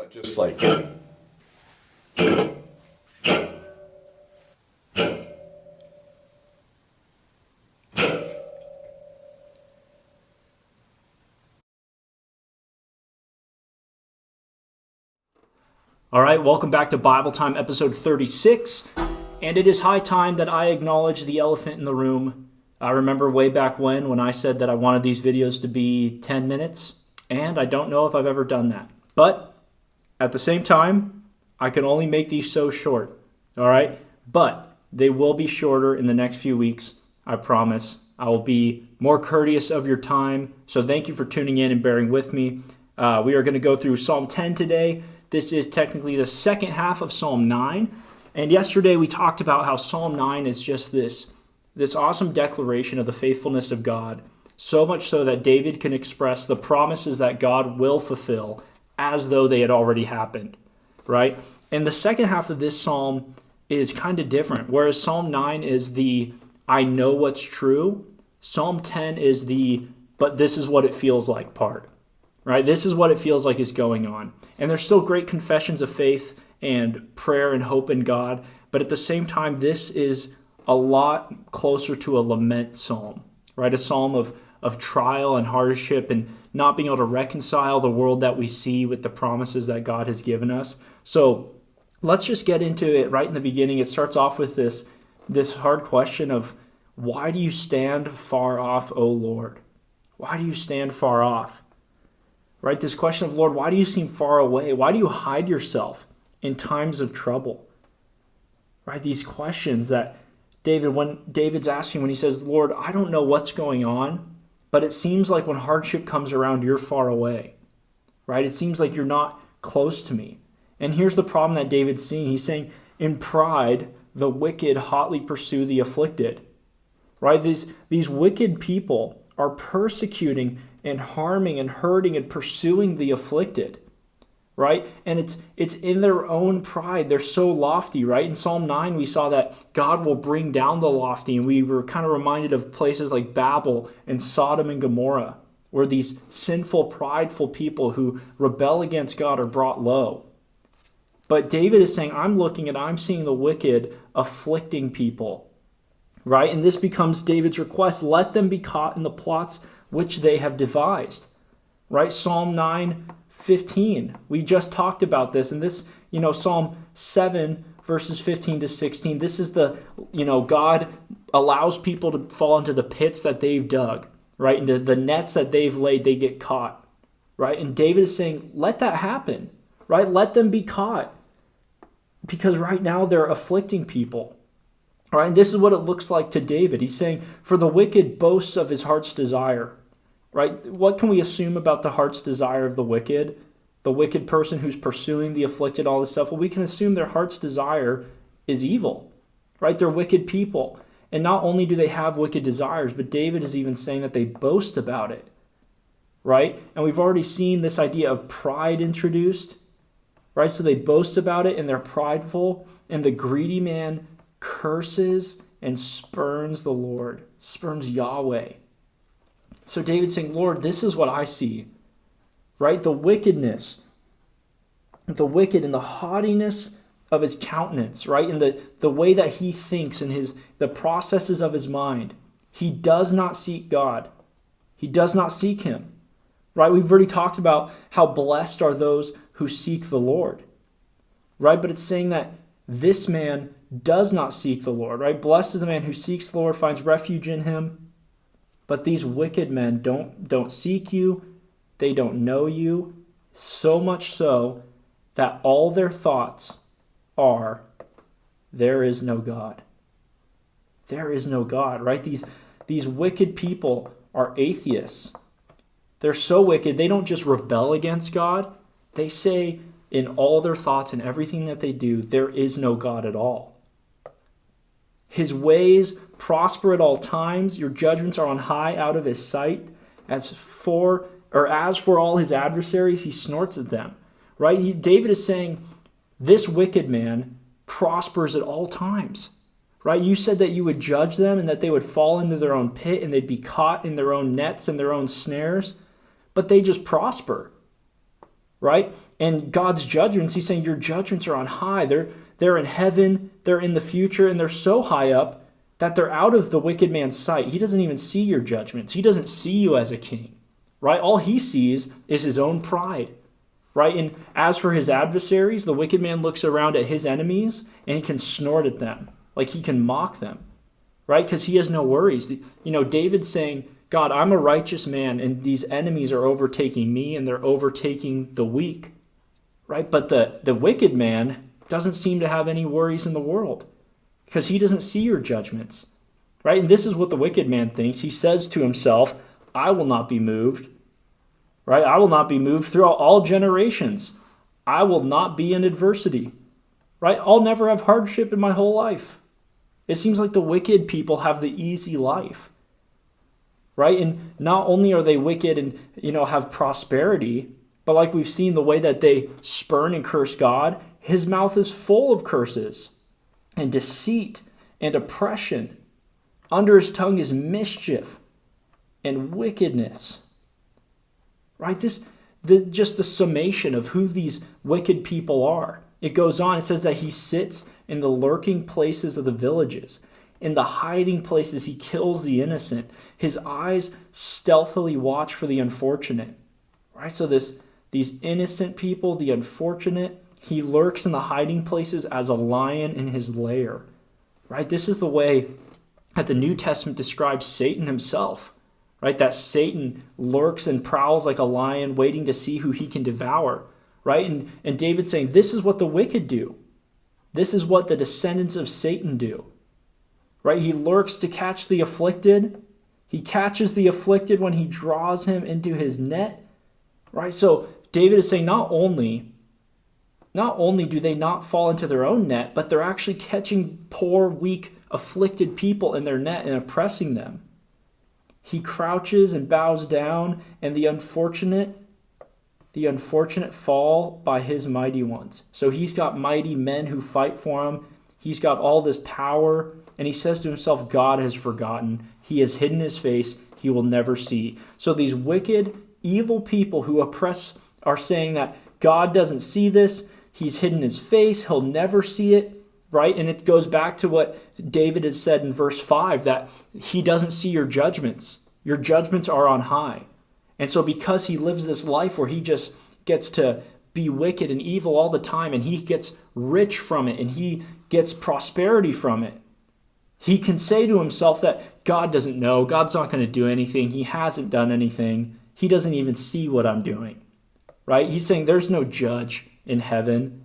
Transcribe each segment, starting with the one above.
but just like... All right, welcome back to Bible Time, episode 36. And it is high time that I acknowledge the elephant in the room. I remember way back when I said that I wanted these videos to be 10 minutes, and I don't know if I've ever done that. But at the same time, I can only make these so short, all right? But they will be shorter in the next few weeks, I promise. I will be more courteous of your time, so thank you for tuning in and bearing with me. We are going to go through Psalm 10 today. This is technically the second half of Psalm 9. And yesterday we talked about how Psalm 9 is just this awesome declaration of the faithfulness of God, so much so that David can express the promises that God will fulfill as though they had already happened, right? And the second half of this psalm is kind of different. Whereas Psalm 9 is the I know what's true, Psalm 10 is the but this is what it feels like part. Right? This is what it feels like is going on. And there's still great confessions of faith and prayer and hope in God. But at the same time, this is a lot closer to a lament psalm, right? A psalm of trial and hardship and not being able to reconcile the world that we see with the promises that God has given us. So let's just get into it right in the beginning. It starts off with this hard question of, why do you stand far off, O Lord? Why do you stand far off? Right? This question of, Lord, why do you seem far away? Why do you hide yourself in times of trouble? Right? These questions that David's asking when he says, Lord, I don't know what's going on, but it seems like when hardship comes around, you're far away. Right? It seems like you're not close to me. And here's the problem that David's seeing. He's saying, in pride, the wicked hotly pursue the afflicted. Right? These wicked people are persecuting and harming and hurting and pursuing the afflicted, right? And it's in their own pride. They're so lofty, right? In Psalm 9, we saw that God will bring down the lofty, and we were kind of reminded of places like Babel and Sodom and Gomorrah, where these sinful, prideful people who rebel against God are brought low. But David is saying, I'm seeing the wicked afflicting people, right? And this becomes David's request. Let them be caught in the plots which they have devised, right? Psalm 9:15. We just talked about this. And this, Psalm 7, verses 15 to 16, this is God allows people to fall into the pits that they've dug, right? Into the nets that they've laid, they get caught, right? And David is saying, let that happen, right? Let them be caught. Because right now they're afflicting people. All right, and this is what it looks like to David. He's saying, for the wicked boasts of his heart's desire. Right? What can we assume about the heart's desire of the wicked person who's pursuing the afflicted, all this stuff? Well, we can assume their heart's desire is evil, right? They're wicked people. And not only do they have wicked desires, but David is even saying that they boast about it, right? And we've already seen this idea of pride introduced, right? So they boast about it and they're prideful, and the greedy man curses and spurns the Lord, spurns Yahweh. So David's saying, Lord, this is what I see, right? The wickedness, the wicked and the haughtiness of his countenance, right? And the way that he thinks and the processes of his mind. He does not seek God. He does not seek him, right? We've already talked about how blessed are those who seek the Lord, right? But it's saying that this man does not seek the Lord, right? Blessed is the man who seeks the Lord, finds refuge in him. But these wicked men don't seek you. They don't know you. So much so that all their thoughts are, there is no God. There is no God, right? These wicked people are atheists. They're so wicked, they don't just rebel against God. They say in all their thoughts and everything that they do, there is no God at all. His ways prosper at all times. Your judgments are on high out of his sight. As for all his adversaries, he snorts at them. Right? David is saying, this wicked man prospers at all times. Right? You said that you would judge them and that they would fall into their own pit and they'd be caught in their own nets and their own snares. But they just prosper. right? And God's judgments, he's saying your judgments are on high. They're in heaven, they're in the future, and they're so high up that they're out of the wicked man's sight. He doesn't even see your judgments. He doesn't see you as a king, right? All he sees is his own pride, right? And as for his adversaries, the wicked man looks around at his enemies and he can snort at them, like he can mock them, right? Because he has no worries. David's saying, God, I'm a righteous man, and these enemies are overtaking me, and they're overtaking the weak, right? But the wicked man doesn't seem to have any worries in the world because he doesn't see your judgments, right? And this is what the wicked man thinks. He says to himself, I will not be moved, right? I will not be moved throughout all generations. I will not be in adversity, right? I'll never have hardship in my whole life. It seems like the wicked people have the easy life, right? And not only are they wicked and, have prosperity, but like we've seen the way that they spurn and curse God, his mouth is full of curses and deceit and oppression. Under his tongue is mischief and wickedness, right? Just the summation of who these wicked people are. It goes on, it says that he sits in the lurking places of the villages. In the hiding places, he kills the innocent. His eyes stealthily watch for the unfortunate. Right? So these innocent people, the unfortunate, he lurks in the hiding places as a lion in his lair. Right? This is the way that the New Testament describes Satan himself. Right? That Satan lurks and prowls like a lion, waiting to see who he can devour. Right? And David's saying, this is what the wicked do. This is what the descendants of Satan do. Right? He lurks to catch the afflicted. He catches the afflicted when he draws him into his net. Right? So David is saying not only do they not fall into their own net, but they're actually catching poor, weak, afflicted people in their net and oppressing them. He crouches and bows down, and the unfortunate fall by his mighty ones. So he's got mighty men who fight for him. He's got all this power. And he says to himself, God has forgotten. He has hidden his face. He will never see. So these wicked, evil people who oppress are saying that God doesn't see this. He's hidden his face. He'll never see it. Right? And it goes back to what David has said in verse 5, that he doesn't see your judgments. Your judgments are on high. And so because he lives this life where he just gets to be wicked and evil all the time, and he gets rich from it, and he gets prosperity from it, he can say to himself that God doesn't know. God's not going to do anything. He hasn't done anything. He doesn't even see what I'm doing. Right? He's saying there's no judge in heaven.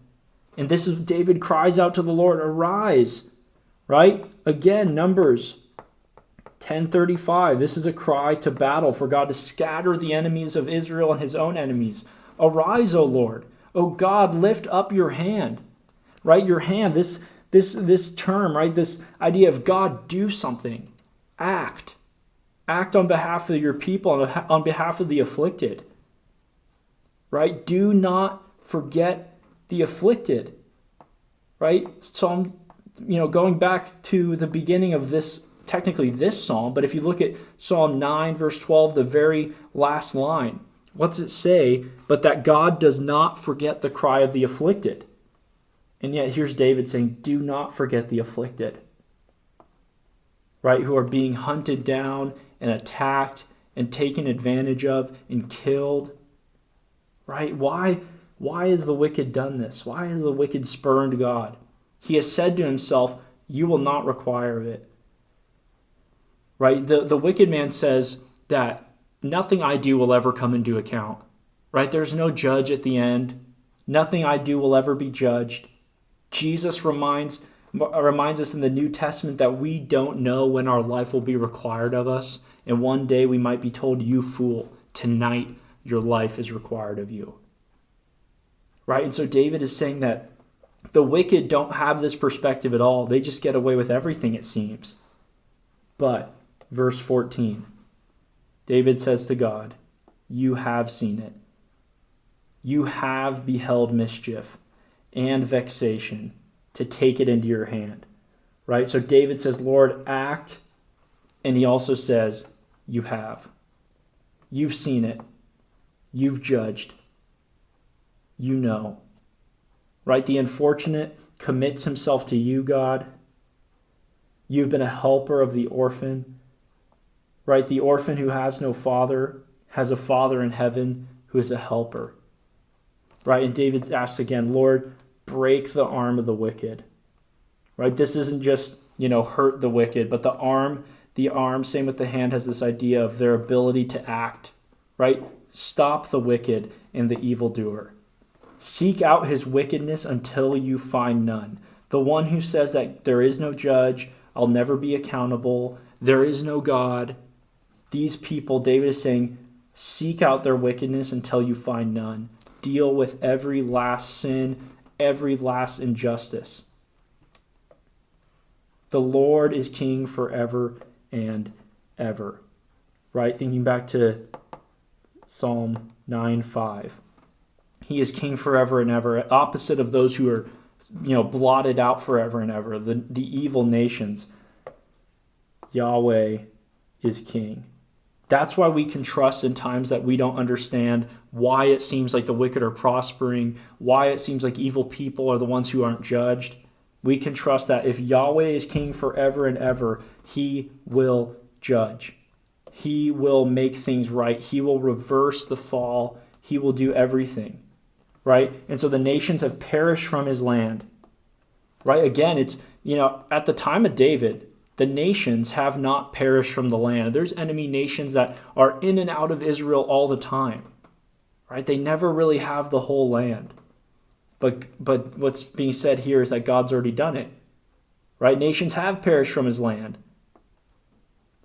And this is David cries out to the Lord, arise. Right? Again, Numbers 10:35. This is a cry to battle for God to scatter the enemies of Israel and his own enemies. Arise, O Lord. O God, lift up your hand. Right? Your hand, this term, right? This idea of God, do something. Act. Act on behalf of your people and on behalf of the afflicted. Right? Do not forget the afflicted. Right? Psalm, going back to the beginning of this, technically this psalm, but if you look at Psalm 9, verse 12, the very last line, what's it say? But that God does not forget the cry of the afflicted. And yet here's David saying, do not forget the afflicted, right? Who are being hunted down and attacked and taken advantage of and killed, right? Why has the wicked done this? Why has the wicked spurned God? He has said to himself, you will not require it, right? The wicked man says that nothing I do will ever come into account, right? There's no judge at the end. Nothing I do will ever be judged. Jesus reminds us in the New Testament that we don't know when our life will be required of us. And one day we might be told, you fool, tonight your life is required of you. Right? And so David is saying that the wicked don't have this perspective at all. They just get away with everything, it seems. But, verse 14, David says to God, you have seen it. You have beheld mischief and vexation to take it into your hand. Right? So David says, Lord, act. And he also says, you have. You've seen it. You've judged. you know. Right? The unfortunate commits himself to you, God. You've been a helper of the orphan. Right? The orphan who has no father has a father in heaven who is a helper. Right? And David asks again, Lord, break the arm of the wicked. Right? This isn't just, hurt the wicked, but the arm, same with the hand, has this idea of their ability to act. Right? Stop the wicked and the evildoer. Seek out his wickedness until you find none. The one who says that there is no judge, I'll never be accountable, there is no God. These people, David is saying, seek out their wickedness until you find none. Deal with every last sin, every last injustice. The Lord is king forever and ever. Right? Thinking back to Psalm 9:5. He is king forever and ever, opposite of those who are, blotted out forever and ever, the evil nations. Yahweh is king. That's why we can trust in times that we don't understand why it seems like the wicked are prospering, why it seems like evil people are the ones who aren't judged. We can trust that if Yahweh is king forever and ever, he will judge. He will make things right. He will reverse the fall. He will do everything. Right? And so the nations have perished from his land. Right? Again, it's, at the time of David, the nations have not perished from the land. There's enemy nations that are in and out of Israel all the time. Right? They never really have the whole land. But what's being said here is that God's already done it. Right? Nations have perished from his land.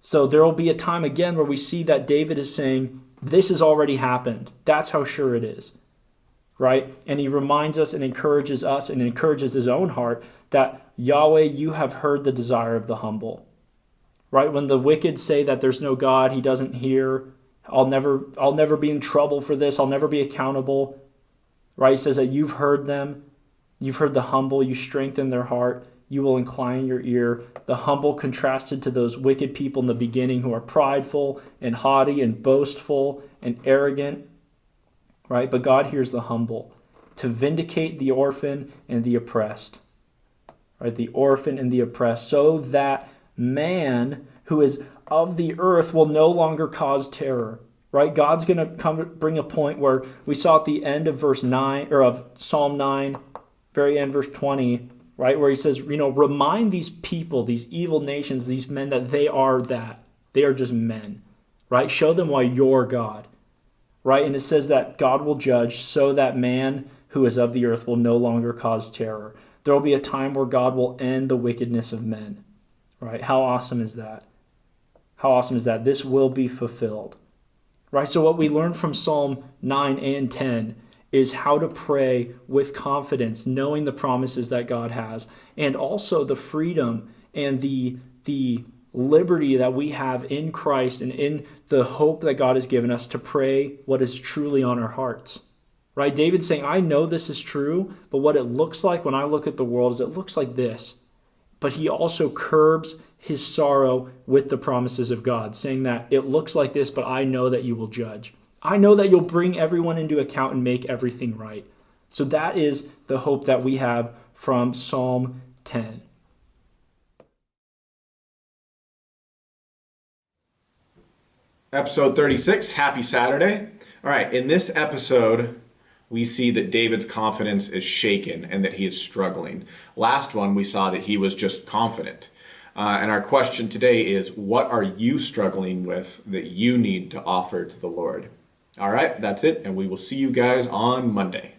So there will be a time again where we see that David is saying, this has already happened. That's how sure it is. Right? And he reminds us and encourages us and encourages his own heart that Yahweh, you have heard the desire of the humble. Right? When the wicked say that there's no God, he doesn't hear, I'll never be in trouble for this, I'll never be accountable. Right? He says that you've heard them, you've heard the humble, you strengthen their heart, you will incline your ear. The humble contrasted to those wicked people in the beginning who are prideful and haughty and boastful and arrogant. Right? But God hears the humble to vindicate the orphan and the oppressed. Right? The orphan and the oppressed, so that man who is of the earth will no longer cause terror. Right? God's going to bring a point where we saw at the end of verse 9 or of Psalm 9, very end, verse 20, right? Where he says, remind these people, these evil nations, these men that they are that. They are just men. Right? Show them why you're God. Right? And it says that God will judge so that man who is of the earth will no longer cause terror. There will be a time where God will end the wickedness of men. Right? How awesome is that? How awesome is that? This will be fulfilled. Right? So what we learn from Psalm 9 and 10 is how to pray with confidence, knowing the promises that God has, and also the freedom and the liberty that we have in Christ and in the hope that God has given us to pray what is truly on our hearts. Right? David's saying, I know this is true, but what it looks like when I look at the world is it looks like this. But he also curbs his sorrow with the promises of God, saying that it looks like this, but I know that you will judge. I know that you'll bring everyone into account and make everything right. So that is the hope that we have from Psalm 10. Episode 36, happy Saturday. All right, in this episode, we see that David's confidence is shaken and that he is struggling. Last one, we saw that he was just confident. And our question today is, what are you struggling with that you need to offer to the Lord? All right, that's it, and we will see you guys on Monday.